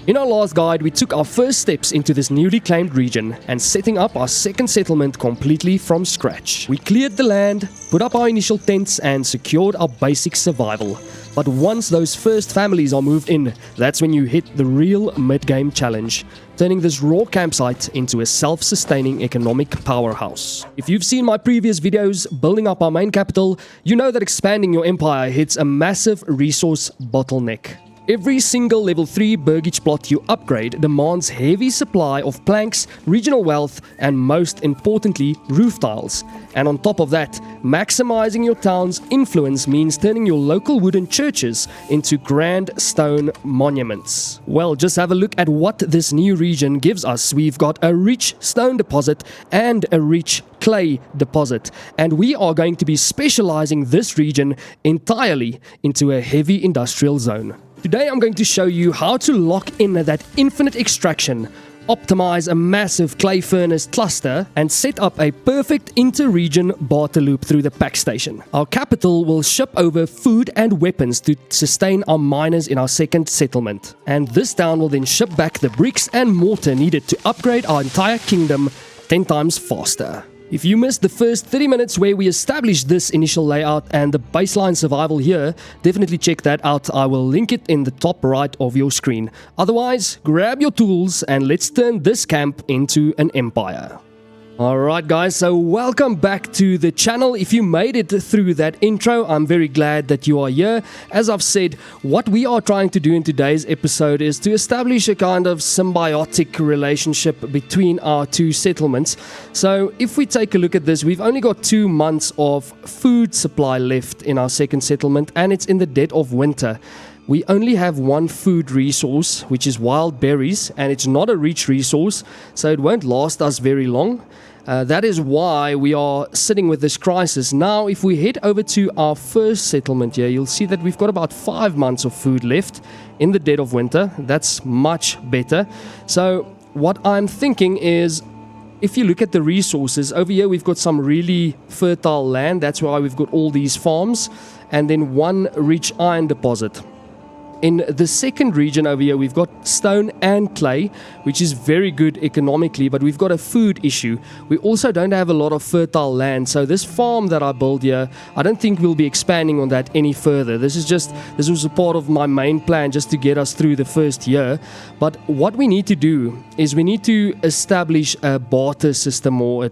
In our last guide, we took our first steps into this newly claimed region and setting up our second settlement completely from scratch. We cleared the land, put up our initial tents and secured our basic survival. But once those first families are moved in, that's when you hit the real mid-game challenge, turning this raw campsite into a self-sustaining economic powerhouse. If you've seen my previous videos building up our main capital, you know that expanding your empire hits a massive resource bottleneck. Every single level 3 burgage plot you upgrade demands heavy supply of planks, regional wealth, and most importantly, roof tiles. And on top of that, maximizing your town's influence means turning your local wooden churches into grand stone monuments. Well, just have a look at what this new region gives us. We've got a rich stone deposit and a rich clay deposit, and we are going to be specializing this region entirely into a heavy industrial zone. Today I'm going to show you how to lock in that infinite extraction, optimize a massive clay furnace cluster, and set up a perfect inter-region barter loop through the pack station. Our capital will ship over food and weapons to sustain our miners in our second settlement. And this town will then ship back the bricks and mortar needed to upgrade our entire kingdom 10 times faster. If you missed the first 30 minutes where we established this initial layout and the baseline survival here, definitely check that out. I will link it in the top right of your screen. Otherwise, grab your tools and let's turn this camp into an empire. Alright guys, so welcome back to the channel. If you made it through that intro, I'm very glad that you are here. As I've said, what we are trying to do in today's episode is to establish a kind of symbiotic relationship between our two settlements. So if we take a look at this, we've only got 2 months of food supply left in our second settlement, and it's in the dead of winter. We only have one food resource, which is wild berries, and it's not a rich resource, so it won't last us very long. That is why we are sitting with this crisis. Now, if we head over to our first settlement here, you'll see that we've got about 5 months of food left in the dead of winter. That's much better. So what I'm thinking is, if you look at the resources, over here we've got some really fertile land. That's why we've got all these farms, and then one rich iron deposit. In the second region over here, we've got stone and clay, which is very good economically, but we've got a food issue. We also don't have a lot of fertile land, so this farm that I built here, I don't think we'll be expanding on that any further. This was a part of my main plan just to get us through the first year. But what we need to do is we need to establish a barter system, or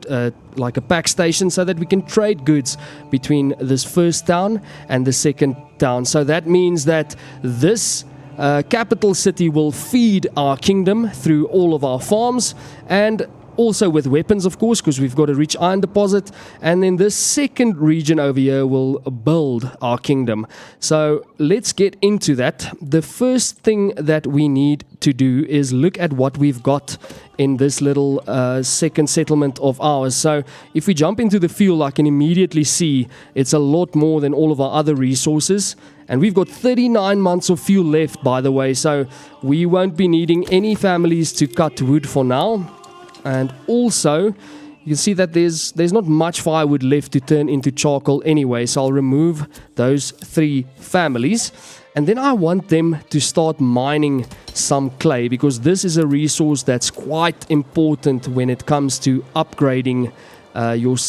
like a pack station, so that we can trade goods between this first town and the second town. So that means that this capital city will feed our kingdom through all of our farms, and also with weapons, of course, because we've got a rich iron deposit. And then this second region over here will build our kingdom. So let's get into that. The first thing that we need to do is look at what we've got in this little second settlement of ours. So if we jump into the field, I can immediately see it's a lot more than all of our other resources. And we've got 39 months of fuel left, by the way, so we won't be needing any families to cut wood for now. And also, you see that there's not much firewood left to turn into charcoal anyway, so I'll remove those 3 families. And then I want them to start mining some clay, because this is a resource that's quite important when it comes to upgrading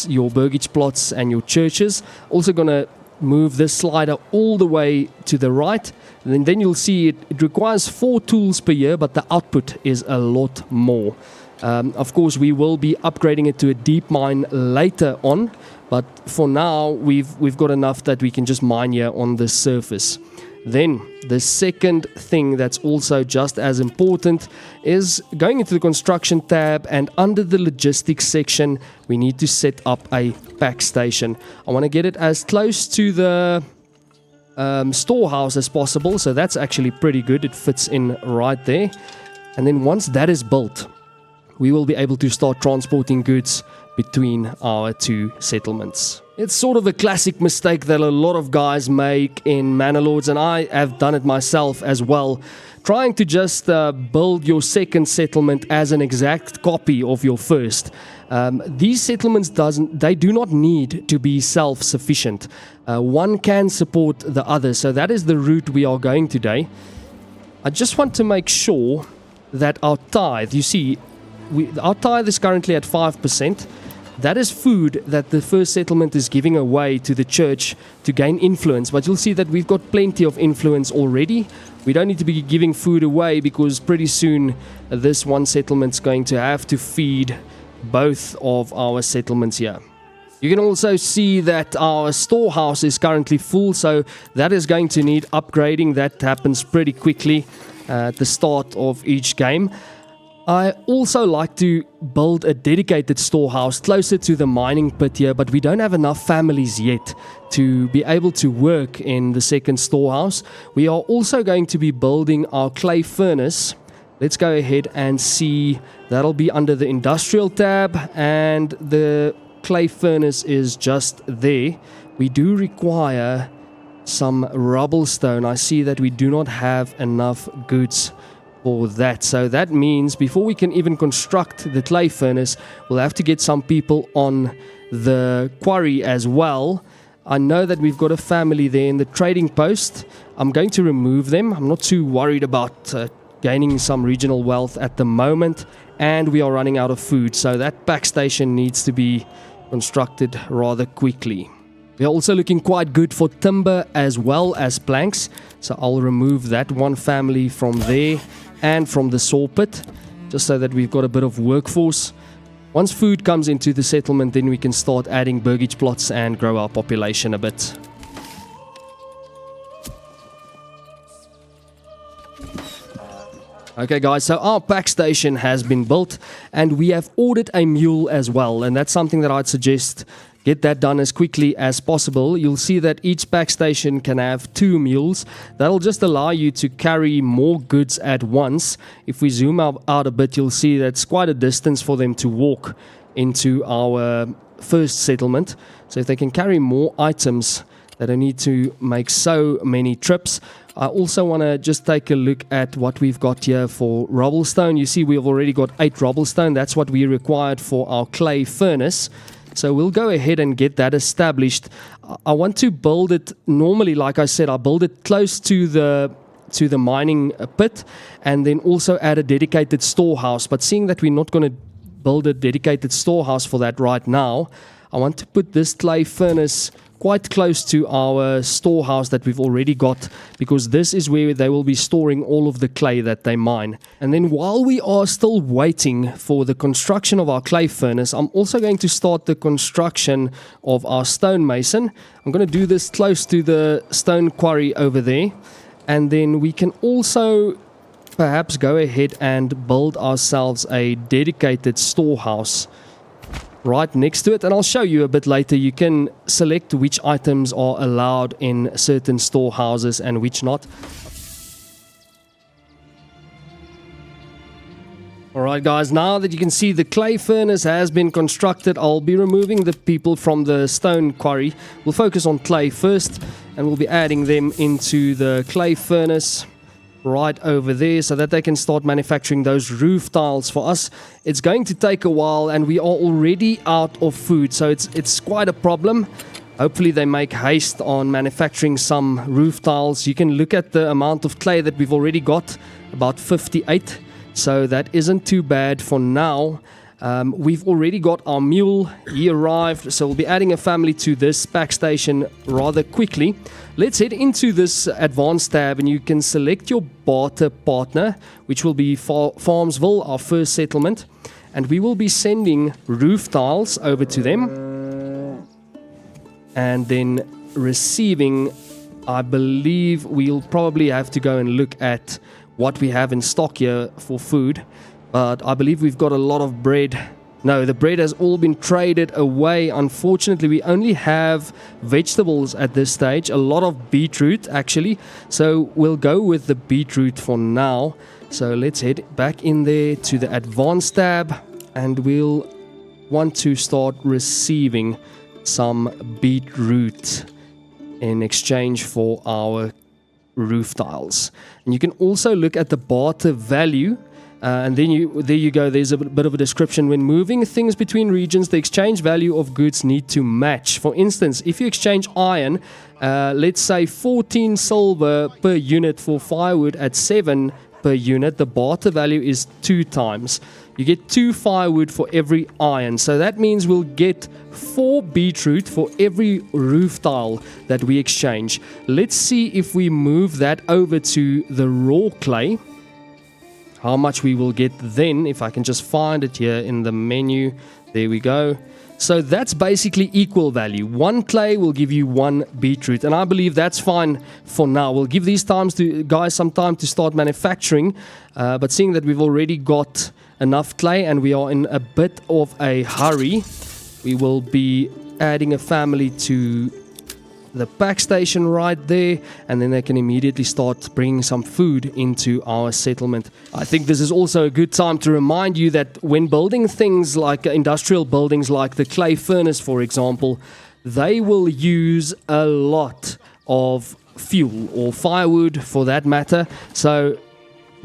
your burgage plots and your churches. Also gonna move this slider all the way to the right, and then you'll see it requires 4 tools per year, but the output is a lot more. Of course, we will be upgrading it to a deep mine later on, but for now we've got enough that we can just mine here on the surface. Then the second thing that's also just as important is going into the construction tab, and under the logistics section we need to set up a pack station. I want to get it as close to the storehouse as possible, so that's actually pretty good. It fits in right there. And then once that is built, we will be able to start transporting goods between our 2 settlements. It's sort of a classic mistake that a lot of guys make in Manor Lords, and I have done it myself as well. Trying to just build your second settlement as an exact copy of your first. These settlements do not need to be self-sufficient. One can support the other, so that is the route we are going today. I just want to make sure that our tithe, you see, our tithe is currently at 5%. That is food that the first settlement is giving away to the church to gain influence. But you'll see that we've got plenty of influence already. We don't need to be giving food away because pretty soon this one settlement's going to have to feed both of our settlements here. You can also see that our storehouse is currently full, so that is going to need upgrading. That happens pretty quickly at the start of each game. I also like to build a dedicated storehouse closer to the mining pit here, but we don't have enough families yet to be able to work in the second storehouse. We are also going to be building our clay furnace. Let's go ahead and see. That'll be under the industrial tab, and the clay furnace is just there. We do require some rubble stone. I see that we do not have enough goods for that, so that means before we can even construct the clay furnace, we'll have to get some people on the quarry as well. I know that we've got a family there in the trading post. I'm going to remove them. I'm not too worried about gaining some regional wealth at the moment, and we are running out of food, so that pack station needs to be constructed rather quickly. We are also looking quite good for timber as well as planks, so I'll remove that one family from there and from the saw pit, just so that we've got a bit of workforce. Once food comes into the settlement, then we can start adding burgage plots and grow our population a bit. Okay guys, so our pack station has been built and we have ordered a mule as well, and that's something that I'd suggest get that done as quickly as possible. You'll see that each pack station can have 2 mules. That'll just allow you to carry more goods at once. If we zoom out a bit, you'll see that's quite a distance for them to walk into our first settlement. So if they can carry more items, they don't need to make so many trips. I also want to just take a look at what we've got here for rubblestone. You see we've already got 8 rubblestone. That's what we required for our clay furnace. So we'll go ahead and get that established. I want to build it normally, like I said, I build it close to the mining pit, and then also add a dedicated storehouse. But seeing that we're not going to build a dedicated storehouse for that right now, I want to put this clay furnace quite close to our storehouse that we've already got, because this is where they will be storing all of the clay that they mine. And then while we are still waiting for the construction of our clay furnace, I'm also going to start the construction of our stonemason. I'm going to do this close to the stone quarry over there, and then we can also perhaps go ahead and build ourselves a dedicated storehouse right next to it, and I'll show you a bit later. You can select which items are allowed in certain storehouses and which not. Alright guys, now that you can see the clay furnace has been constructed, I'll be removing the people from the stone quarry. We'll focus on clay first, and we'll be adding them into the clay furnace right over there, so that they can start manufacturing those roof tiles for us. It's going to take a while, and we are already out of food, so it's quite a problem. Hopefully they make haste on manufacturing some roof tiles. You can look at the amount of clay that we've already got, about 58, so that isn't too bad for now. We've already got our mule. He arrived, so we'll be adding a family to this pack station rather quickly. Let's head into this advanced tab, and you can select your barter partner, which will be Farmsville, our first settlement, and we will be sending roof tiles over to them, and then receiving, I believe we'll probably have to go and look at what we have in stock here for food. But I believe we've got a lot of bread. No, the bread has all been traded away. Unfortunately, we only have vegetables at this stage. A lot of beetroot, actually. So we'll go with the beetroot for now. So let's head back in there to the advanced tab, and we'll want to start receiving some beetroot in exchange for our roof tiles. And you can also look at the barter value. And then there you go, there's a bit of a description. When moving things between regions, the exchange value of goods need to match. For instance, if you exchange iron, let's say 14 silver per unit for firewood at 7 per unit, the barter value is 2 times. You get 2 firewood for every iron. So that means we'll get 4 beetroot for every roof tile that we exchange. Let's see if we move that over to the raw clay, how much we will get then. If I can just find it here in the menu. There we go. So that's basically equal value. 1 clay will give you 1 beetroot, and I believe that's fine for now. We'll give these guys some time to start manufacturing, but seeing that we've already got enough clay and we are in a bit of a hurry, we will be adding a family to the pack station right there, and then they can immediately start bringing some food into our settlement. I think this is also a good time to remind you that when building things like industrial buildings like the clay furnace, for example, they will use a lot of fuel or firewood for that matter. So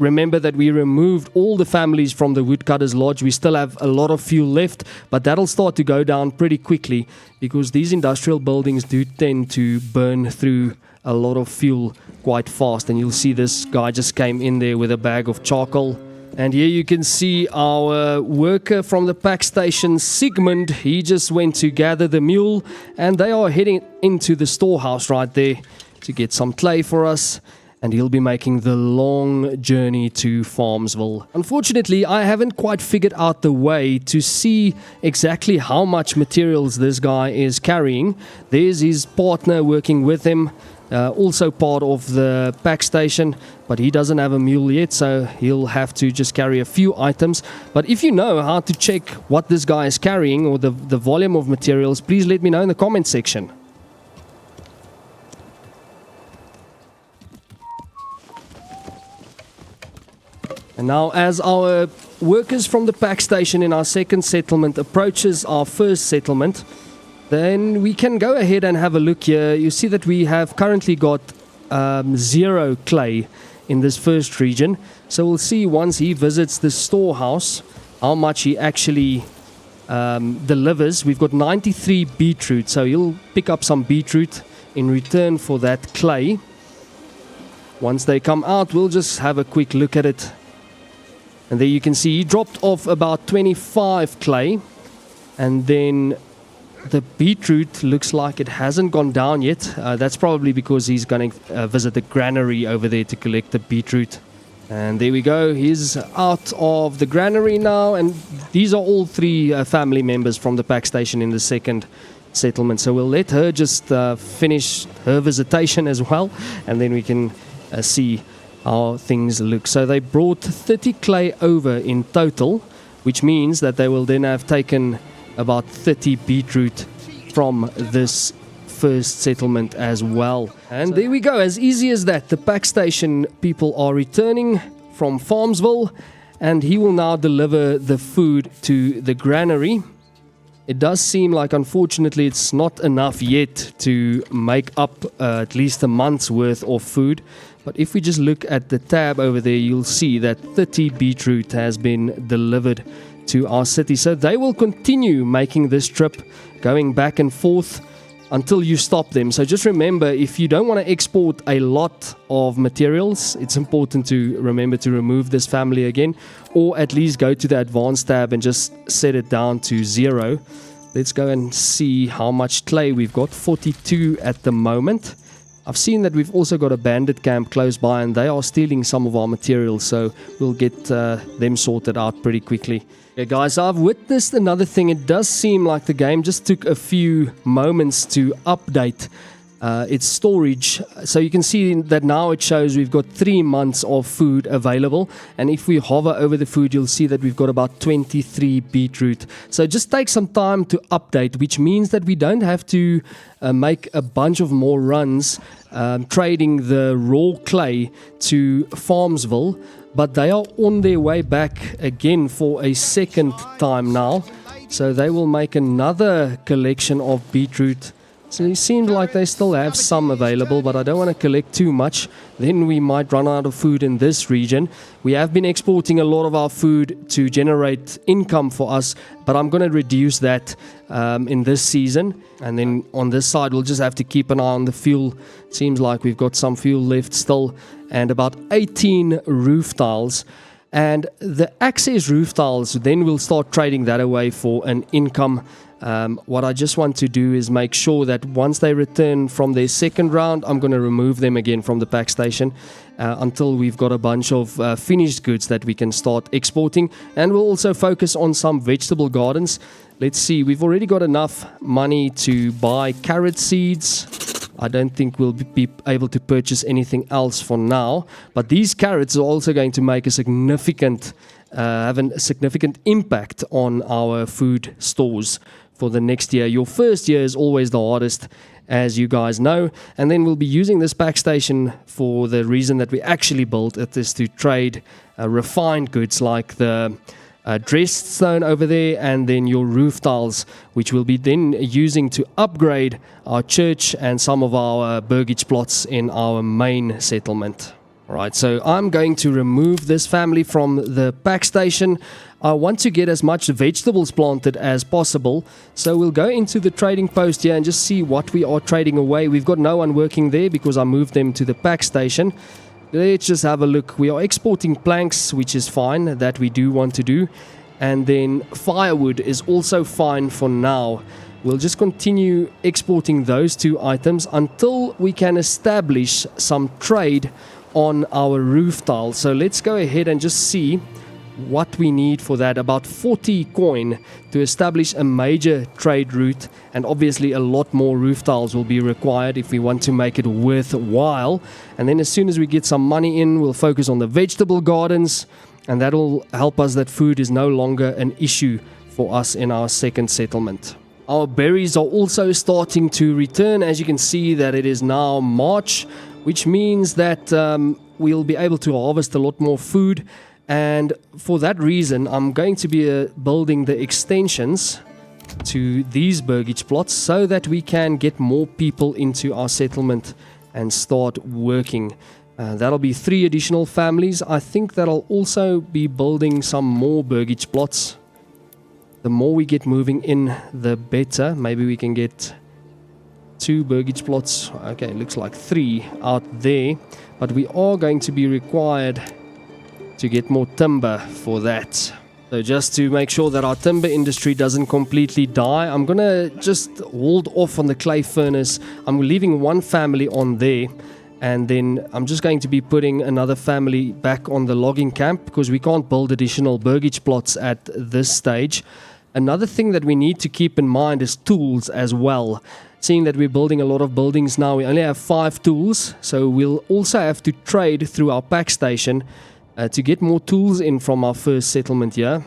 remember that we removed all the families from the woodcutters lodge. We still have a lot of fuel left, but that'll start to go down pretty quickly because these industrial buildings do tend to burn through a lot of fuel quite fast. And you'll see this guy just came in there with a bag of charcoal. And here you can see our worker from the pack station, Sigmund. He just went to gather the mule, and they are heading into the storehouse right there to get some clay for us. And he'll be making the long journey to Farmsville. Unfortunately, I haven't quite figured out the way to see exactly how much materials this guy is carrying. There's his partner working with him, also part of the pack station, but he doesn't have a mule yet, so he'll have to just carry a few items. But if you know how to check what this guy is carrying or the volume of materials, please let me know in the comment section. And now, as our workers from the pack station in our second settlement approaches our first settlement, then we can go ahead and have a look here. You see that we have currently got 0 clay in this first region. So we'll see once he visits the storehouse how much he actually delivers. We've got 93 beetroot, so he'll pick up some beetroot in return for that clay. Once they come out, we'll just have a quick look at it. And there you can see he dropped off about 25 clay, and then the beetroot looks like it hasn't gone down yet. That's probably because he's going to visit the granary over there to collect the beetroot. And there we go, he's out of the granary now, and these are all 3 family members from the pack station in the second settlement. So we'll let her just finish her visitation as well, and then we can see how things look. So they brought 30 clay over in total, which means that they will then have taken about 30 beetroot from this first settlement as well. And there we go, as easy as that. The pack station people are returning from Farmsville, and he will now deliver the food to the granary. It does seem like, unfortunately, it's not enough yet to make up at least a month's worth of food. But if we just look at the tab over there, you'll see that 30 beetroot has been delivered to our city. So they will continue making this trip, going back and forth until you stop them. So just remember, if you don't want to export a lot of materials, it's important to remember to remove this family again, or at least go to the advanced tab and just set it down to 0. Let's go and see how much clay we've got. 42 at the moment. I've seen that we've also got a bandit camp close by, and they are stealing some of our materials, so we'll get them sorted out pretty quickly. Yeah, guys, I've witnessed another thing. It does seem like the game just took a few moments to update its storage. So you can see that now it shows we've got 3 months of food available, and if we hover over the food, you'll see that we've got about 23 beetroot. So just take some time to update, which means that we don't have to make a bunch of more runs trading the raw clay to Farmsville, but they are on their way back again for a second time now. So they will make another collection of beetroot So it seems like they still have some available, but I don't want to collect too much. Then we might run out of food in this region. We have been exporting a lot of our food to generate income for us, but I'm going to reduce that in this season. And then on this side, we'll just have to keep an eye on the fuel. Seems like we've got some fuel left still, and about 18 roof tiles. And the access roof tiles, then we'll start trading that away for an income. What I just want to do is make sure that once they return from their second round, I'm going to remove them again from the pack station until we've got a bunch of finished goods that we can start exporting. And we'll also focus on some vegetable gardens. Let's see, we've already got enough money to buy carrot seeds. I don't think we'll be able to purchase anything else for now, but these carrots are also going to make a significant impact on our food stores for the next year. Your first year is always the hardest, as you guys know, and then we'll be using this pack station for the reason that we actually built it, is to trade refined goods like the dressed stone over there, and then your roof tiles, which we'll be then using to upgrade our church and some of our burgage plots in our main settlement. Alright, so I'm going to remove this family from the pack station. I want to get as much vegetables planted as possible, so we'll go into the trading post here and just see what we are trading away. We've got no one working there because I moved them to the pack station. Let's just have a look. We are exporting planks, which is fine, that we do want to do. And then firewood is also fine for now. We'll just continue exporting those two items until we can establish some trade on our roof tile. So let's go ahead and just see what we need for that. About 40 coin to establish a major trade route, and obviously a lot more roof tiles will be required if we want to make it worthwhile. And then as soon as we get some money in, we'll focus on the vegetable gardens, and that'll help us that food is no longer an issue for us in our second settlement. Our berries are also starting to return. As you can see that it is now March, which means that we'll be able to harvest a lot more food. And for that reason, I'm going to be building the extensions to these burgage plots so that we can get more people into our settlement and start working. That'll be 3 additional families. I think that I'll also be building some more burgage plots. The more we get moving in, the better. Maybe we can get 2 burgage plots. Okay, it looks like 3 out there. But we are going to be required to get more timber for that. So just to make sure that our timber industry doesn't completely die, I'm gonna just hold off on the clay furnace. I'm leaving 1 family on there, and then I'm just going to be putting another family back on the logging camp because we can't build additional burgage plots at this stage. Another thing that we need to keep in mind is tools as well. Seeing that we're building a lot of buildings now, we only have 5 tools, so we'll also have to trade through our pack station to get more tools in from our first settlement here.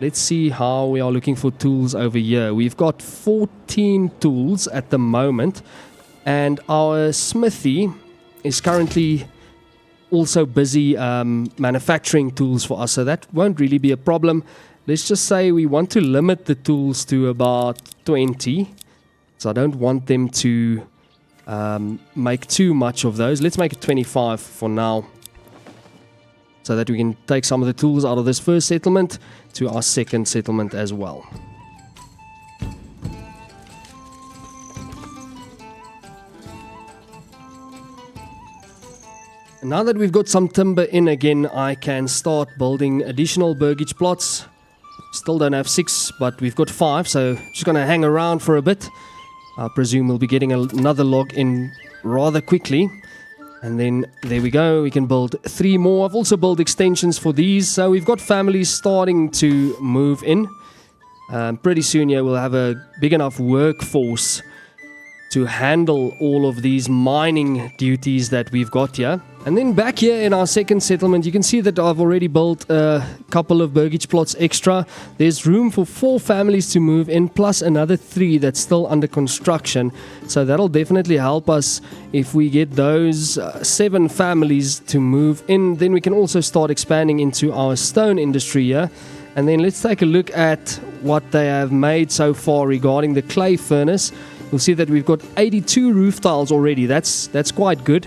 Let's see how we are looking for tools over here. We've got 14 tools at the moment, and our smithy is currently also busy manufacturing tools for us, so that won't really be a problem. Let's just say we want to limit the tools to about 20, so I don't want them to make too much of those. Let's make it 25 for now, so that we can take some of the tools out of this first settlement to our second settlement as well. And now that we've got some timber in again, I can start building additional burgage plots. Still don't have 6, but we've got 5, so just going to hang around for a bit. I presume we'll be getting another log in rather quickly. And then there we go, we can build 3 more. I've also built extensions for these, so we've got families starting to move in. Pretty soon here we'll have a big enough workforce to handle all of these mining duties that we've got here. And then back here in our second settlement, you can see that I've already built a couple of burgage plots extra. There's room for 4 families to move in, plus another 3 that's still under construction. So that'll definitely help us if we get those 7 families to move in. Then we can also start expanding into our stone industry here. And then let's take a look at what they have made so far regarding the clay furnace. You'll see that we've got 82 roof tiles already. That's quite good.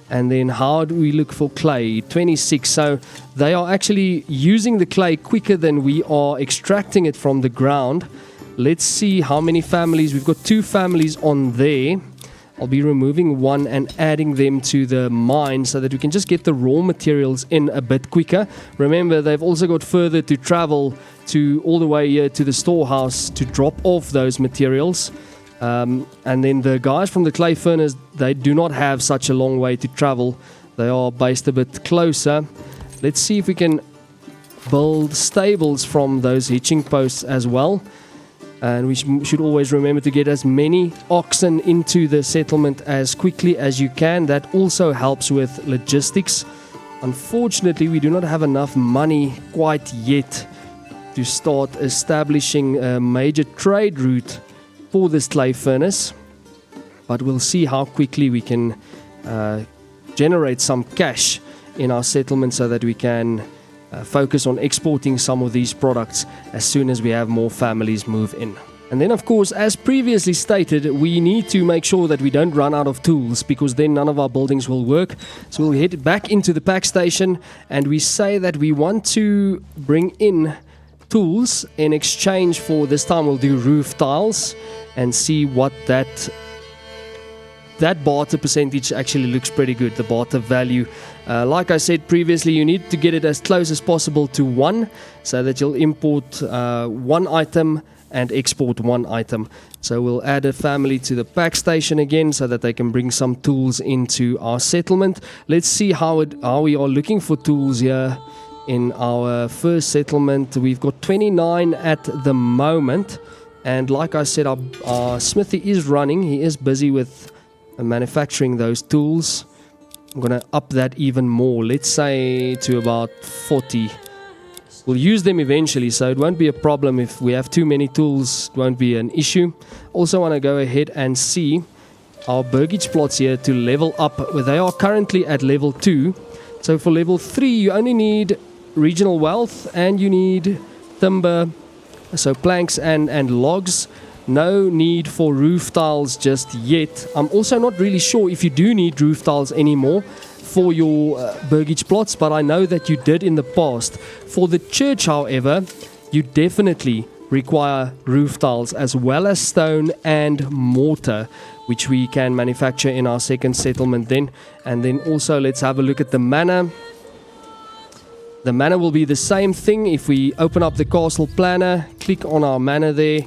And then how do we look for clay? 26. So they are actually using the clay quicker than we are extracting it from the ground. Let's see how many families. We've got 2 families on there. I'll be removing one and adding them to the mine so that we can just get the raw materials in a bit quicker. Remember, they've also got further to travel to all the way here to the storehouse to drop off those materials. And then the guys from the clay furnace, they do not have such a long way to travel. They are based a bit closer. Let's see if we can build stables from those hitching posts as well. And we should always remember to get as many oxen into the settlement as quickly as you can. That also helps with logistics. Unfortunately, we do not have enough money quite yet to start establishing a major trade route for this clay furnace. But we'll see how quickly we can generate some cash in our settlement so that we can focus on exporting some of these products as soon as we have more families move in. And then, of course, as previously stated, we need to make sure that we don't run out of tools, because then none of our buildings will work. So we'll head back into the pack station, and we say that we want to bring in tools in exchange for, this time we'll do roof tiles, and see what that barter percentage actually looks pretty good, the barter value. Like I said previously, you need to get it as close as possible to 1, so that you'll import 1 item and export 1 item. So we'll add a family to the pack station again so that they can bring some tools into our settlement. Let's see how we are looking for tools here in our first settlement. We've got 29 at the moment, and like I said, our smithy is running. He is busy with manufacturing those tools. I'm gonna up that even more, let's say to about 40. We'll use them eventually, so it won't be a problem if we have too many tools. It won't be an issue. Also want to go ahead and see our burgage plots here to level up. They are currently at level 2. So for level 3 you only need regional wealth and you need timber, so planks and logs. No need for roof tiles just yet. I'm also not really sure if you do need roof tiles anymore for your burgage plots, but I know that you did in the past. For the church, however, you definitely require roof tiles as well as stone and mortar, which we can manufacture in our second settlement then. And then also let's have a look at the manor. The manor will be the same thing. If we open up the castle planner, click on our manor there,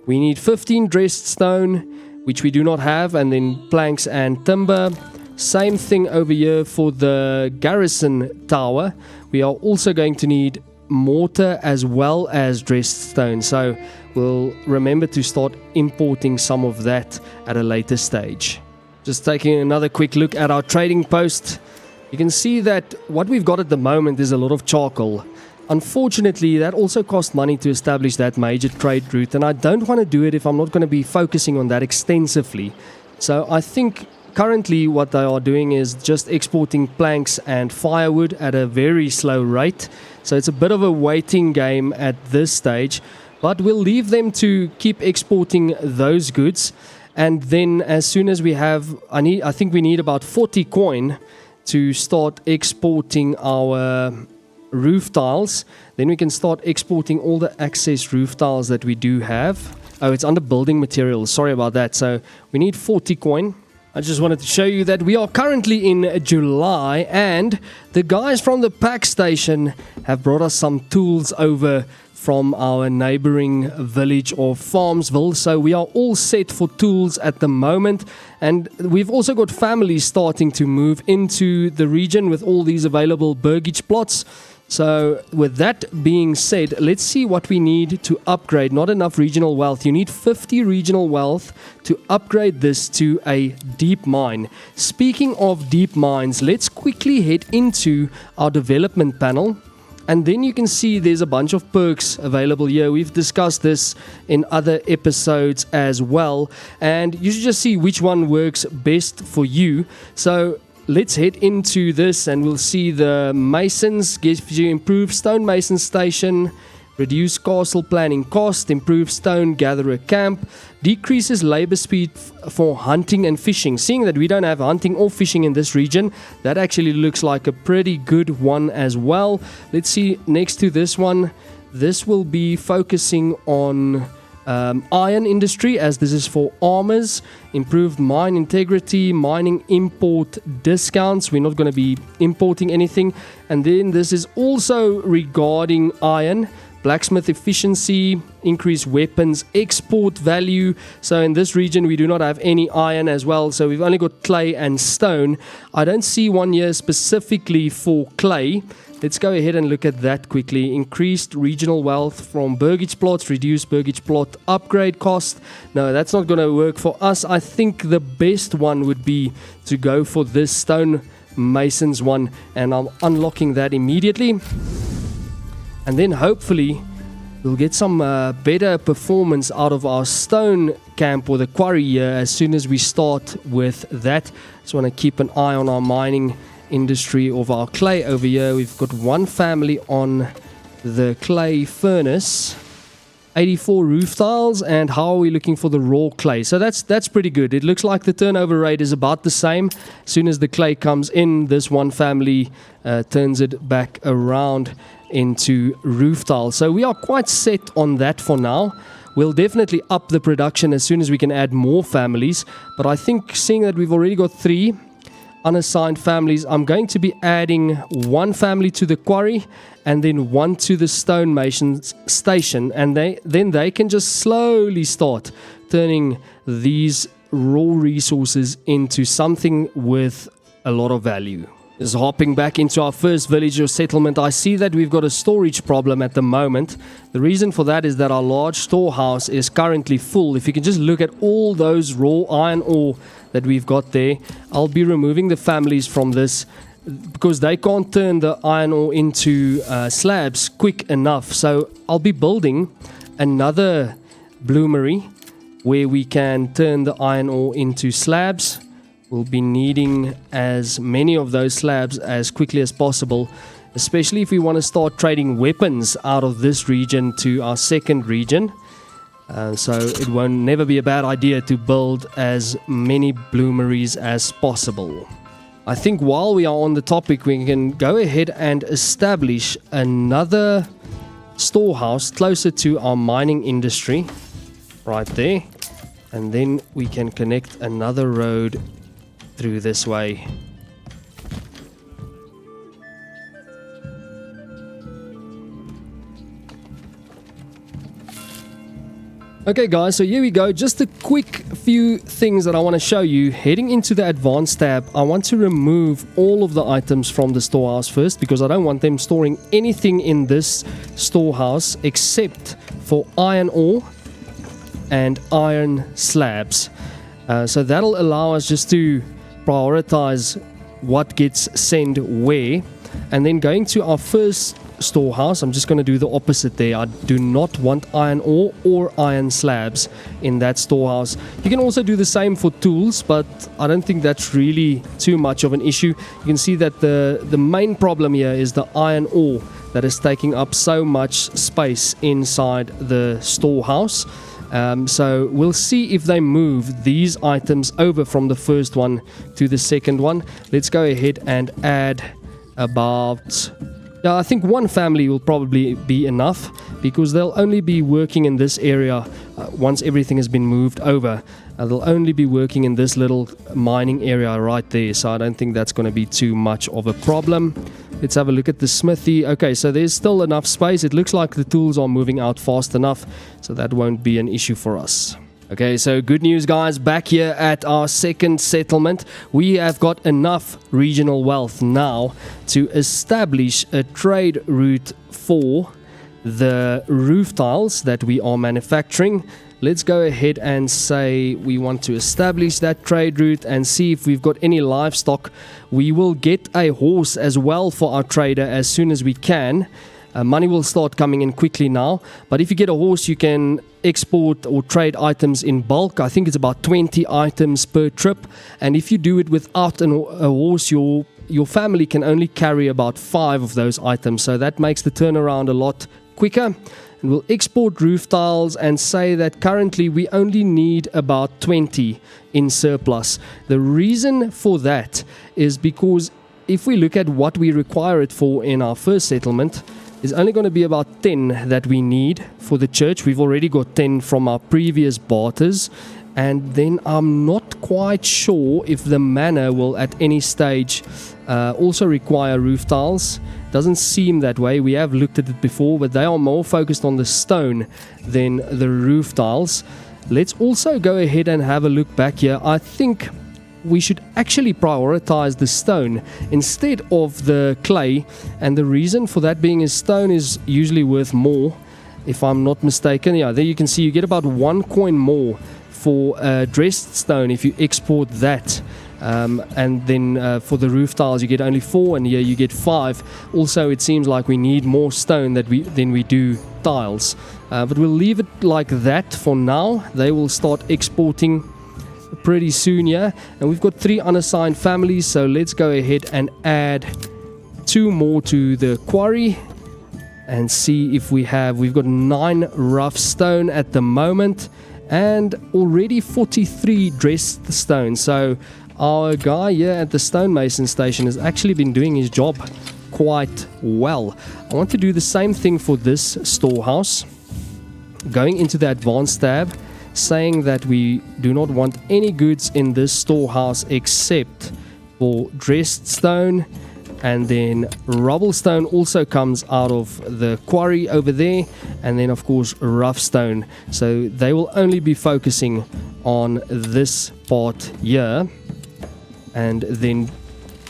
we need 15 dressed stone, which we do not have, and then planks and timber. Same thing over here for the garrison tower. We are also going to need mortar as well as dressed stone. So we'll remember to start importing some of that at a later stage. Just taking another quick look at our trading post. You can see that what we've got at the moment is a lot of charcoal. Unfortunately, that also costs money to establish that major trade route, and I don't want to do it if I'm not going to be focusing on that extensively. So I think currently what they are doing is just exporting planks and firewood at a very slow rate. So it's a bit of a waiting game at this stage, but we'll leave them to keep exporting those goods. And then as soon as we have, I think we need about 40 coin to start exporting our roof tiles. Then we can start exporting all the excess roof tiles that we do have. Oh, it's under building materials. Sorry about that. So we need 40 coin. I just wanted to show you that we are currently in July, and the guys from the pack station have brought us some tools over from our neighboring village of Farmsville. So we are all set for tools at the moment, and we've also got families starting to move into the region with all these available burgage plots. So with that being said, let's see what we need to upgrade. Not enough regional wealth. You need 50 regional wealth to upgrade this to a deep mine. Speaking of deep mines, let's quickly head into our development panel. And then you can see there's a bunch of perks available here. We've discussed this in other episodes as well. And you should just see which one works best for you. So let's head into this and we'll see the masons. Gives you improved stonemason station. Reduce castle planning cost, improve stone gatherer camp, decreases labor speed for hunting and fishing. Seeing that we don't have hunting or fishing in this region, that actually looks like a pretty good one as well. Let's see, next to this one, this will be focusing on iron industry, as this is for armors. Improved mine integrity, mining import discounts. We're not going to be importing anything. And then this is also regarding iron. Blacksmith efficiency, increase weapons export value. So in this region we do not have any iron as well, so we've only got clay and stone. I don't see one here specifically for clay. Let's go ahead and look at that quickly. Increased regional wealth from burgage plots, reduced burgage plot upgrade cost. No, that's not going to work for us. I think the best one would be to go for this stone masons one, and I'm unlocking that immediately. And then hopefully we'll get some better performance out of our stone camp or the quarry here as soon as we start with that. Just want to keep an eye on our mining industry of our clay over here. We've got one family on the clay furnace. 84 roof tiles, and how are we looking for the raw clay? So that's pretty good. It looks like the turnover rate is about the same. As soon as the clay comes in, this one family turns it back around into roof tiles. So we are quite set on that for now. We'll definitely up the production as soon as we can add more families, but I think seeing that we've already got 3 unassigned families, I'm going to be adding 1 family to the quarry and then 1 to the stonemason station, and then they can just slowly start turning these raw resources into something with a lot of value. Just hopping back into our first village or settlement, I see that we've got a storage problem at the moment. The reason for that is that our large storehouse is currently full. If you can just look at all those raw iron ore that we've got there, I'll be removing the families from this because they can't turn the iron ore into slabs quick enough. So I'll be building another bloomery where we can turn the iron ore into slabs. We'll be needing as many of those slabs as quickly as possible, especially if we want to start trading weapons out of this region to our second region. So it won't never be a bad idea to build as many bloomeries as possible. I think while we are on the topic, we can go ahead and establish another storehouse closer to our mining industry right there, and then we can connect another road through this way. Okay guys, so here we go. Just a quick few things that I want to show you. Heading into the advanced tab, I want to remove all of the items from the storehouse first, because I don't want them storing anything in this storehouse except for iron ore and iron slabs. So that'll allow us just to prioritize what gets sent where. And then going to our first storehouse, I'm just going to do the opposite there. I do not want iron ore or iron slabs in that storehouse. You can also do the same for tools, but I don't think that's really too much of an issue. You can see that the main problem here is the iron ore that is taking up so much space inside the storehouse. So we'll see if they move these items over from the first one to the second one. Let's go ahead and add about... I think one family will probably be enough, because they'll only be working in this area once everything has been moved over. They'll only be working in this little mining area right there, so I don't think that's going to be too much of a problem. Let's have a look at the smithy. Okay, so there's still enough space. It looks like the tools are moving out fast enough, so that won't be an issue for us. Okay, so good news guys, back here at our second settlement, we have got enough regional wealth now to establish a trade route for the roof tiles that we are manufacturing. Let's go ahead and say we want to establish that trade route and see if we've got any livestock. We will get a horse as well for our trader as soon as we can. Money will start coming in quickly now, but if you get a horse, you can export or trade items in bulk. I think it's about 20 items per trip, and if you do it without a horse, your family can only carry about 5 of those items, so that makes the turnaround a lot quicker. And we'll export roof tiles and say that currently we only need about 20 in surplus. The reason for that is because if we look at what we require it for in our first settlement, there's only going to be about 10 that we need for the church. We've already got 10 from our previous barters. And then I'm not quite sure if the manor will at any stage also require roof tiles. Doesn't seem that way. We have looked at it before, but they are more focused on the stone than the roof tiles. Let's also go ahead and have a look back here. I think we should actually prioritize the stone instead of the clay, and the reason for that being is stone is usually worth more, if I'm not mistaken. Yeah, there you can see you get about 1 coin more for dressed stone if you export that, and then for the roof tiles you get only 4, and here you get 5. Also, it seems like we need more stone than we do tiles, but we'll leave it like that for now. They will start exporting pretty soon here, and we've got 3 unassigned families, so let's go ahead and add 2 more to the quarry and see if we've got 9 rough stone at the moment and already 43 dressed stone. So our guy here at the stonemason station has actually been doing his job quite well. I want to do the same thing for this storehouse, going into the advanced tab, saying that we do not want any goods in this storehouse except for dressed stone, and then rubble stone also comes out of the quarry over there, and then of course rough stone. So they will only be focusing on this part here, and then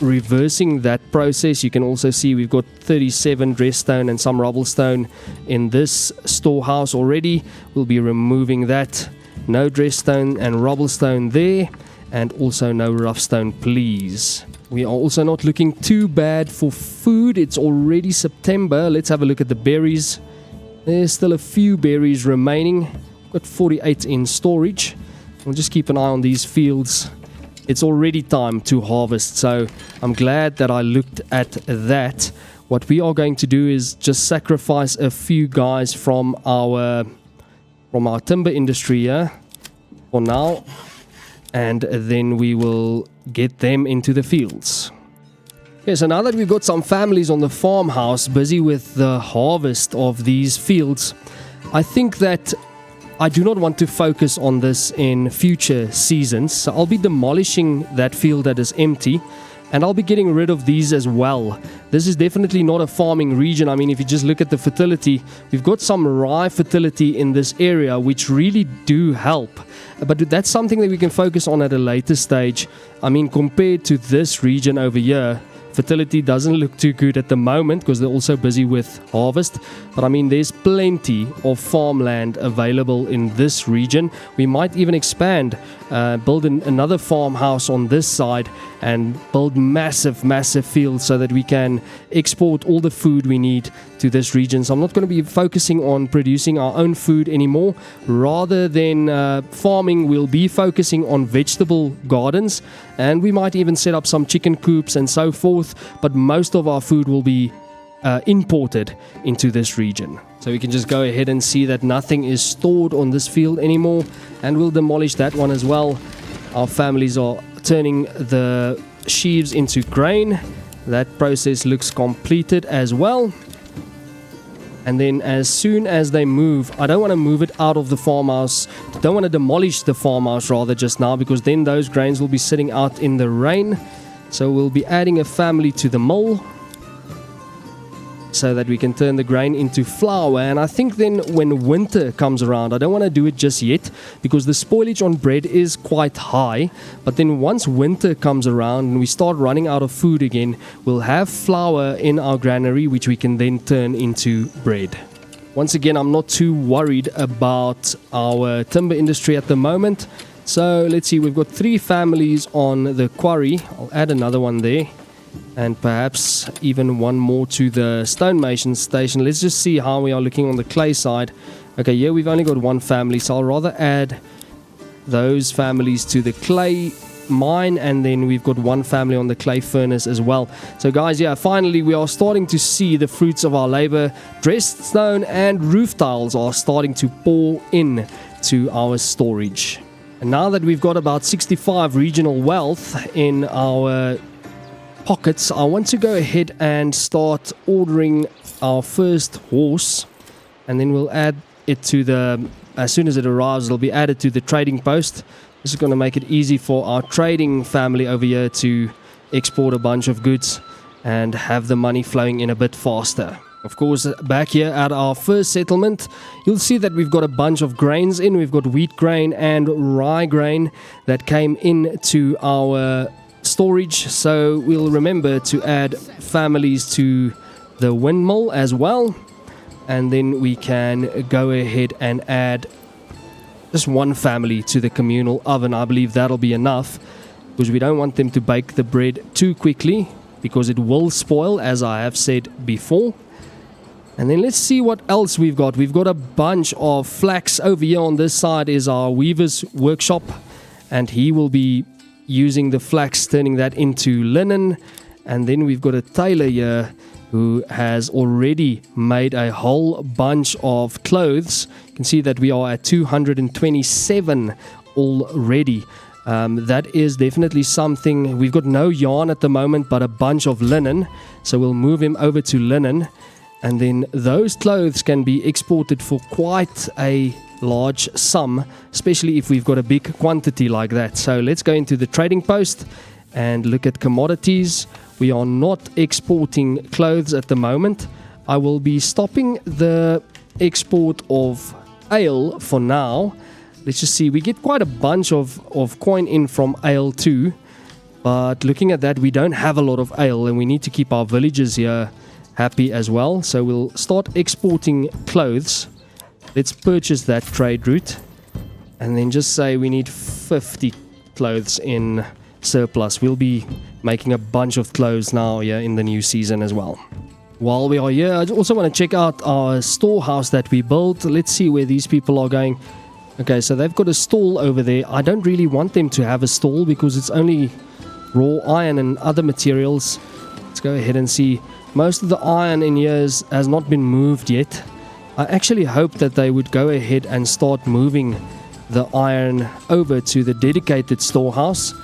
reversing that process, you can also see we've got 37 dressed stone and some rubble stone in this storehouse already. We'll be removing that. No dressed stone and rubble stone there, and also no rough stone, please. We are also not looking too bad for food. It's already September. Let's have a look at the berries. There's still a few berries remaining. Got 48 in storage. We'll just keep an eye on these fields. It's already time to harvest, so I'm glad that I looked at that. What we are going to do is just sacrifice a few guys from our timber industry here for now, and then we will get them into the fields. Okay, so now that we've got some families on the farmhouse busy with the harvest of these fields, I think that I do not want to focus on this in future seasons, so I'll be demolishing that field that is empty, and I'll be getting rid of these as well. This is definitely not a farming region. I mean, if you just look at the fertility, we've got some rye fertility in this area, which really do help. But that's something that we can focus on at a later stage. I mean, compared to this region over here, fertility doesn't look too good at the moment because they're also busy with harvest. But I mean, there's plenty of farmland available in this region. We might even expand, build another farmhouse on this side and build massive fields so that we can export all the food we need to this region. So I'm not going to be focusing on producing our own food anymore. Rather than farming, we'll be focusing on vegetable gardens, and we might even set up some chicken coops and so forth, but most of our food will be imported into this region. So we can just go ahead and see that nothing is stored on this field anymore, and we'll demolish that one as well. Our families are turning the sheaves into grain. That process looks completed as well. And then as soon as they move, I don't want to move it out of the farmhouse. Don't want to demolish the farmhouse rather just now, because then those grains will be sitting out in the rain. So we'll be adding a family to the mill so that we can turn the grain into flour. And I think then when winter comes around, I don't want to do it just yet because the spoilage on bread is quite high. But then once winter comes around and we start running out of food again, we'll have flour in our granary, which we can then turn into bread. Once again, I'm not too worried about our timber industry at the moment. So let's see, we've got 3 families on the quarry. I'll add another one there, and perhaps even one more to the stonemason station. Let's just see how we are looking on the clay side. Okay, yeah, we've only got 1 family, so I'll rather add those families to the clay mine, and then we've got one family on the clay furnace as well. So guys, yeah, finally we are starting to see the fruits of our labor. Dressed stone and roof tiles are starting to pour in to our storage. And now that we've got about 65 regional wealth in our pockets, I want to go ahead and start ordering our first horse, and then we'll add it to the, as soon as it arrives, it'll be added to the trading post. This is going to make it easy for our trading family over here to export a bunch of goods and have the money flowing in a bit faster. Of course, back here at our first settlement, you'll see that we've got a bunch of grains in. We've got wheat grain and rye grain that came into our storage. So we'll remember to add families to the windmill as well. And then we can go ahead and add just one family to the communal oven. I believe that'll be enough, because we don't want them to bake the bread too quickly, because it will spoil, as I have said before. And then let's see what else we've got. We've got a bunch of flax. Over here on this side is our weaver's workshop, and he will be using the flax, turning that into linen. And then we've got a tailor here who has already made a whole bunch of clothes. You can see that we are at 227 already. That is definitely something. We've got no yarn at the moment, but a bunch of linen. So we'll move him over to linen. And then those clothes can be exported for quite a large sum, especially if we've got a big quantity like that. So let's go into the trading post and look at commodities. We are not exporting clothes at the moment. I will be stopping the export of ale for now. Let's just see. We get quite a bunch of coin in from ale too. But looking at that, we don't have a lot of ale, and we need to keep our villagers here happy as well. So we'll start exporting clothes. Let's purchase that trade route. And then just say we need 50 clothes in surplus. We'll be making a bunch of clothes now here in the new season as well. While we are here, I also want to check out our storehouse that we built. Let's see where these people are going. Okay, so they've got a stall over there. I don't really want them to have a stall because it's only raw iron and other materials. Let's go ahead and see. Most of the iron in here has not been moved yet. I actually hope that they would go ahead and start moving the iron over to the dedicated storehouse.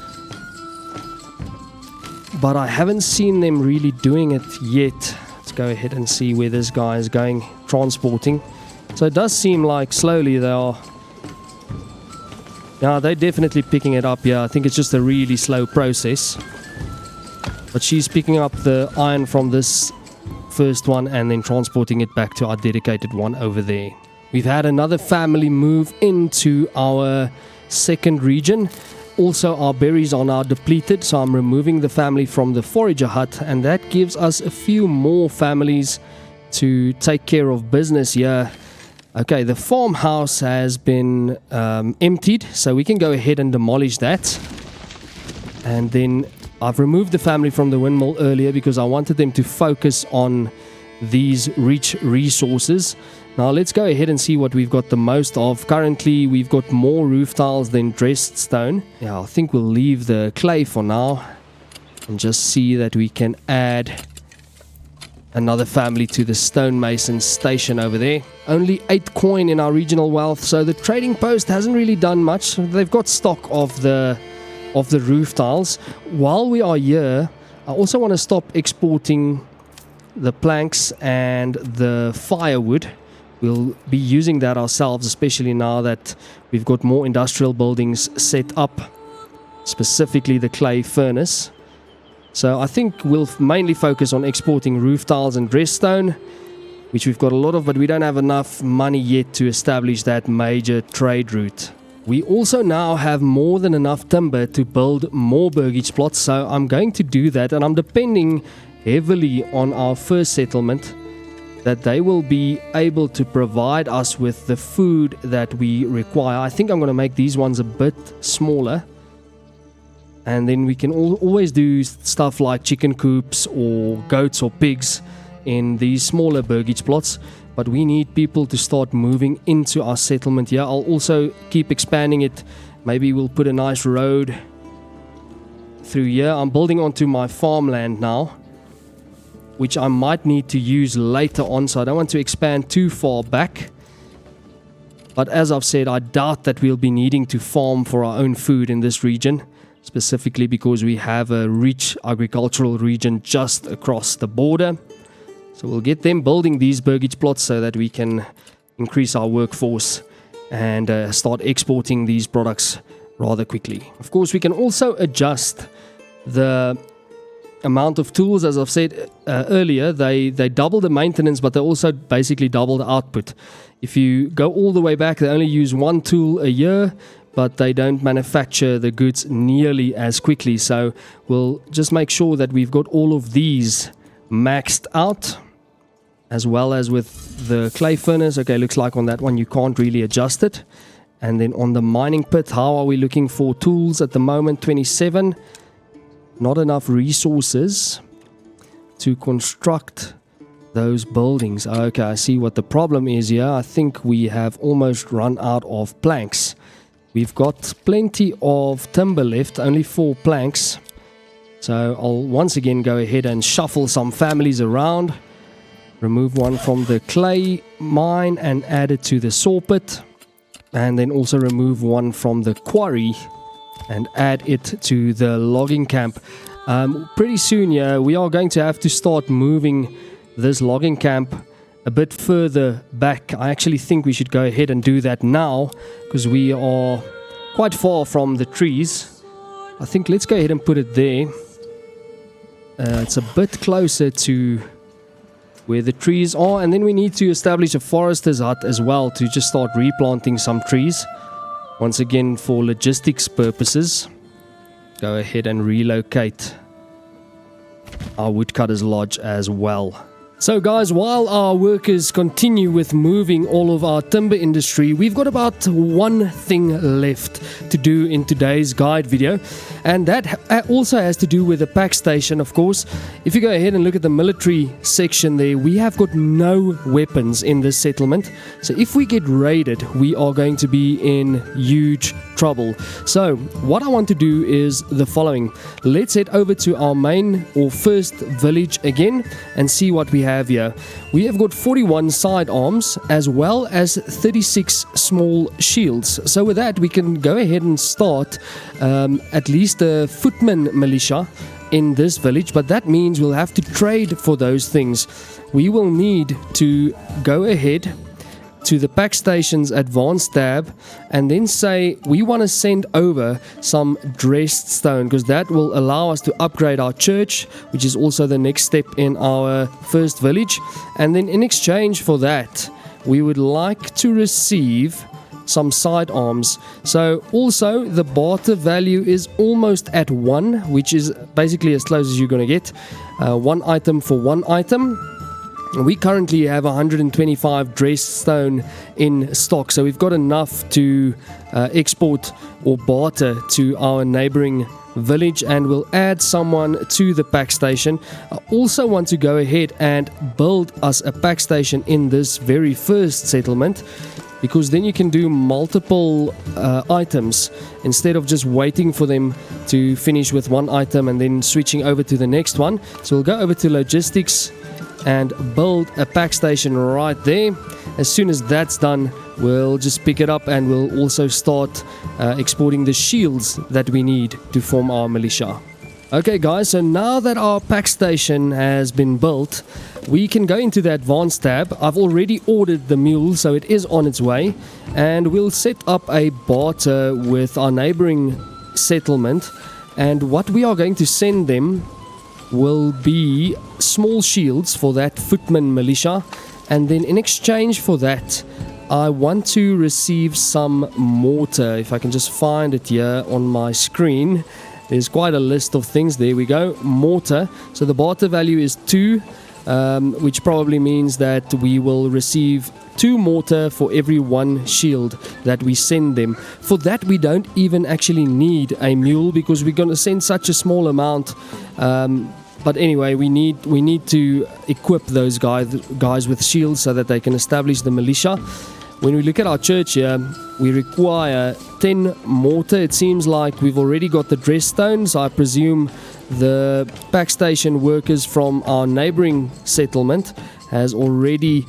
But I haven't seen them really doing it yet. Let's go ahead and see where this guy is going, transporting. So it does seem like slowly they are... Yeah, they're definitely picking it up. Yeah, I think it's just a really slow process. But she's picking up the iron from this first one and then transporting it back to our dedicated one over there. We've had another family move into our second region. Also, our berries are now depleted, so I'm removing the family from the forager hut, and that gives us a few more families to take care of business here. Okay, the farmhouse has been emptied, so we can go ahead and demolish that. And then I've removed the family from the windmill earlier because I wanted them to focus on these rich resources. Now let's go ahead and see what we've got the most of. Currently we've got more roof tiles than dressed stone. Yeah, I think we'll leave the clay for now and just see that we can add another family to the stonemason station over there. Only 8 coin in our regional wealth, so the trading post hasn't really done much. They've got stock of the roof tiles. While we are here, I also want to stop exporting the planks and the firewood. We'll be using that ourselves, especially now that we've got more industrial buildings set up, specifically the clay furnace. So I think we'll mainly focus on exporting roof tiles and dress stone, which we've got a lot of, but we don't have enough money yet to establish that major trade route. We also now have more than enough timber to build more burgage plots, so I'm going to do that, and I'm depending heavily on our first settlement that they will be able to provide us with the food that we require. I think I'm going to make these ones a bit smaller, and then we can always do stuff like chicken coops or goats or pigs in these smaller burgage plots. But we need people to start moving into our settlement here. I'll also keep expanding it. Maybe we'll put a nice road through here. I'm building onto my farmland now, which I might need to use later on, so I don't want to expand too far back. But as I've said, I doubt that we'll be needing to farm for our own food in this region, specifically because we have a rich agricultural region just across the border. So we'll get them building these burgage plots so that we can increase our workforce and start exporting these products rather quickly. Of course, we can also adjust the amount of tools. As I've said earlier, they double the maintenance, but they also basically double the output. If you go all the way back, they only use one tool a year, but they don't manufacture the goods nearly as quickly. So we'll just make sure that we've got all of these maxed out, as well as with the clay furnace. Okay, looks like on that one you can't really adjust it. And then on the mining pit, how are we looking for tools at the moment? 27. Not enough resources to construct those buildings. Okay, I see what the problem is here. I think we have almost run out of planks. We've got plenty of timber left, only 4 planks. So I'll once again go ahead and shuffle some families around. Remove one from the clay mine and add it to the saw pit. And then also remove one from the quarry and add it to the logging camp. Pretty soon, yeah, we are going to have to start moving this logging camp a bit further back. I actually think we should go ahead and do that now, because we are quite far from the trees. I think let's go ahead and put it there. It's a bit closer to where the trees are, and then we need to establish a forester's hut as well to just start replanting some trees. Once again, for logistics purposes, go ahead and relocate our woodcutter's lodge as well. So guys, while our workers continue with moving all of our timber industry, we've got about one thing left to do in today's guide video, and that also has to do with the pack station, of course. If you go ahead and look at the military section there, we have got no weapons in this settlement. So if we get raided, we are going to be in huge trouble. So what I want to do is the following. Let's head over to our main or first village again and see what we have here. We have got 41 sidearms as well as 36 small shields. So with that, we can go ahead and start at least a footman militia in this village, but that means we'll have to trade for those things. We will need to go ahead to the pack station's advanced tab and then say we want to send over some dressed stone, because that will allow us to upgrade our church, which is also the next step in our first village. And then in exchange for that, we would like to receive some sidearms. So also the barter value is almost at 1, which is basically as close as you're going to get. 1 item for 1 item. We currently have 125 dressed stone in stock, so we've got enough to export or barter to our neighboring village, and we'll add someone to the pack station. I also want to go ahead and build us a pack station in this very first settlement, because then you can do multiple items instead of just waiting for them to finish with one item and then switching over to the next one. So we'll go over to logistics and build a pack station right there. As soon as that's done, we'll just pick it up and we'll also start exporting the shields that we need to form our militia. Okay guys, so now that our pack station has been built, we can go into the advanced tab. I've already ordered the mule, so it is on its way, and we'll set up a barter with our neighboring settlement, and what we are going to send them will be small shields for that footman militia, and then in exchange for that I want to receive some mortar. If I can just find it here on my screen, there's quite a list of things. There we go, mortar. So the barter value is 2, which probably means that we will receive 2 mortar for every 1 shield that we send them. For that we don't even actually need a mule, because we're going to send such a small amount. But anyway, we need to equip those guys with shields so that they can establish the militia. when we look at our church here, we require 10 mortar. It seems like we've already got the dress stones. I presume the pack station workers from our neighboring settlement has already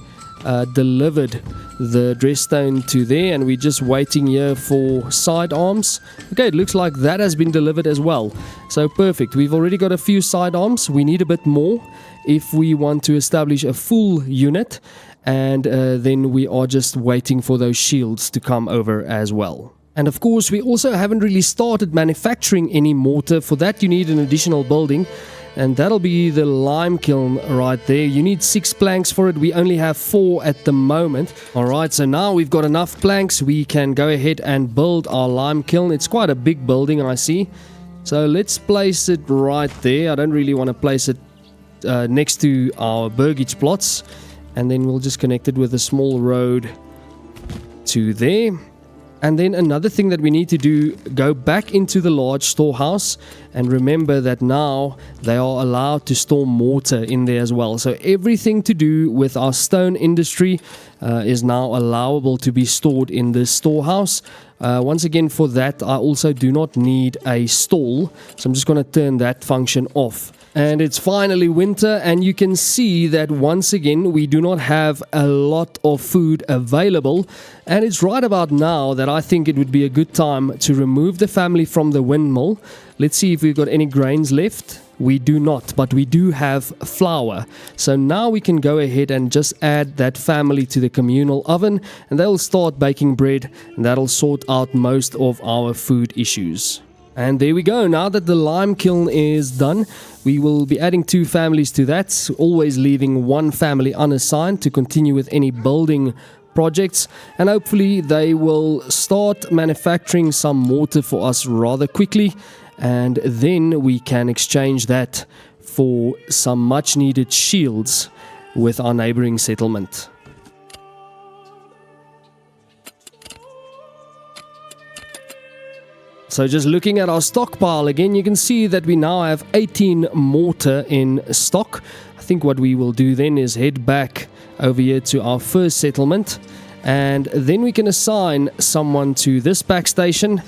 delivered the dress stone to there, and we're just waiting here for sidearms. Okay, it looks like that has been delivered as well. So perfect. We've already got a few sidearms. We need a bit more if we want to establish a full unit, and then we are just waiting for those shields to come over as well. And of course, we also haven't really started manufacturing any mortar. For that, you need an additional building, and that'll be the lime kiln right there. You need 6 planks for it. We only have 4 at the moment. Alright, so now we've got enough planks. We can go ahead and build our lime kiln. It's quite a big building, I see. So let's place it right there. I don't really want to place it next to our burgage plots. And then we'll just connect it with a small road to there. And then another thing that we need to do, go back into the large storehouse, and remember that now they are allowed to store mortar in there as well. So everything to do with our stone industry is now allowable to be stored in this storehouse. Once again, for that I also do not need a stall, so I'm just going to turn that function off. And it's finally winter, and you can see that once again we do not have a lot of food available, and it's right about now that I think it would be a good time to remove the family from the windmill. Let's see if we've got any grains left. We do not, but we do have flour. So now we can go ahead and just add that family to the communal oven, and they'll start baking bread, and that'll sort out most of our food issues. And there we go. Now that the lime kiln is done, we will be adding 2 families to that, always leaving 1 family unassigned to continue with any building projects, and hopefully they will start manufacturing some mortar for us rather quickly, and then we can exchange that for some much needed shields with our neighboring settlement. So just looking at our stockpile again, you can see that we now have 18 mortar in stock. I think what we will do then is head back over here to our first settlement, and then we can assign someone to this pack station.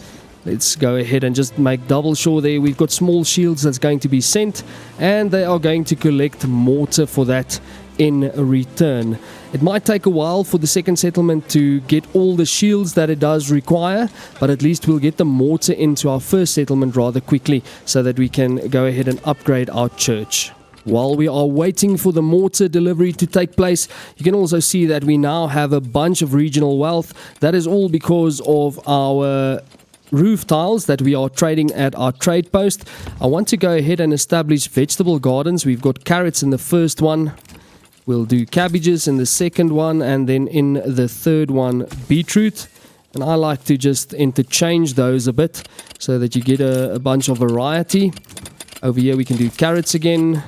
Let's go ahead and just make double sure there we've got small shields that's going to be sent, and they are going to collect mortar for that in return. It might take a while for the second settlement to get all the shields that it does require, but at least we'll get the mortar into our first settlement rather quickly so that we can go ahead and upgrade our church. While we are waiting for the mortar delivery to take place, you can also see that we now have a bunch of regional wealth. That is all because of our roof tiles that we are trading at our trade post. I want to go ahead and establish vegetable gardens. We've got carrots in the first one. We'll do cabbages in the second one, and then in the third one, beetroot. And I like to just interchange those a bit so that you get a bunch of variety. Over here we can do carrots again,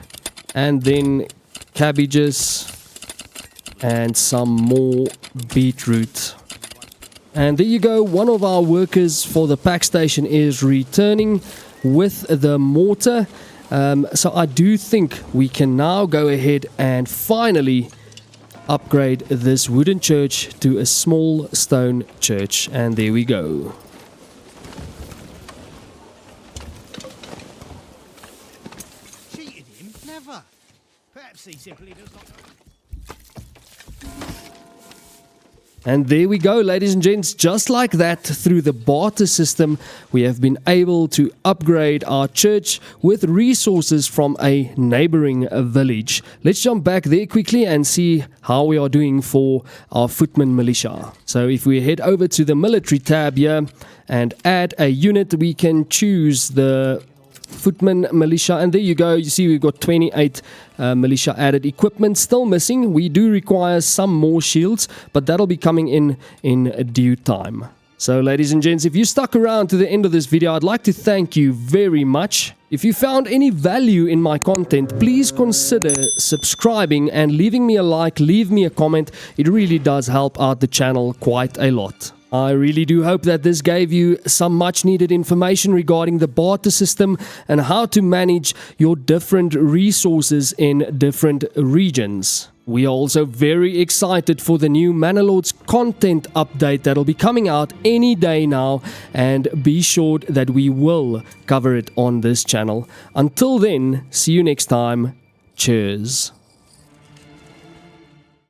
and then cabbages, and some more beetroot. And there you go, one of our workers for the pack station is returning with the mortar. So I do think we can now go ahead and finally upgrade this wooden church to a small stone church. And there we go. Cheated him? Never. Perhaps he simply does not. And there we go, ladies and gents, just like that, through the barter system, we have been able to upgrade our church with resources from a neighboring village. Let's jump back there quickly and see how we are doing for our footman militia. So if we head over to the military tab here and add a unit, we can choose the footman militia, and there you go. You see we've got 28 militia added. Equipment still missing. We do require some more shields, but that'll be coming in due time. So ladies and gents, if you stuck around to the end of this video, I'd like to thank you very much. If you found any value in my content, please consider subscribing and leaving me a like, leave me a comment. It really does help out the channel quite a lot. I really do hope that this gave you some much needed information regarding the barter system and how to manage your different resources in different regions. We are also very excited for the new Manor Lords content update that'll be coming out any day now, and be sure that we will cover it on this channel. Until then, see you next time. Cheers.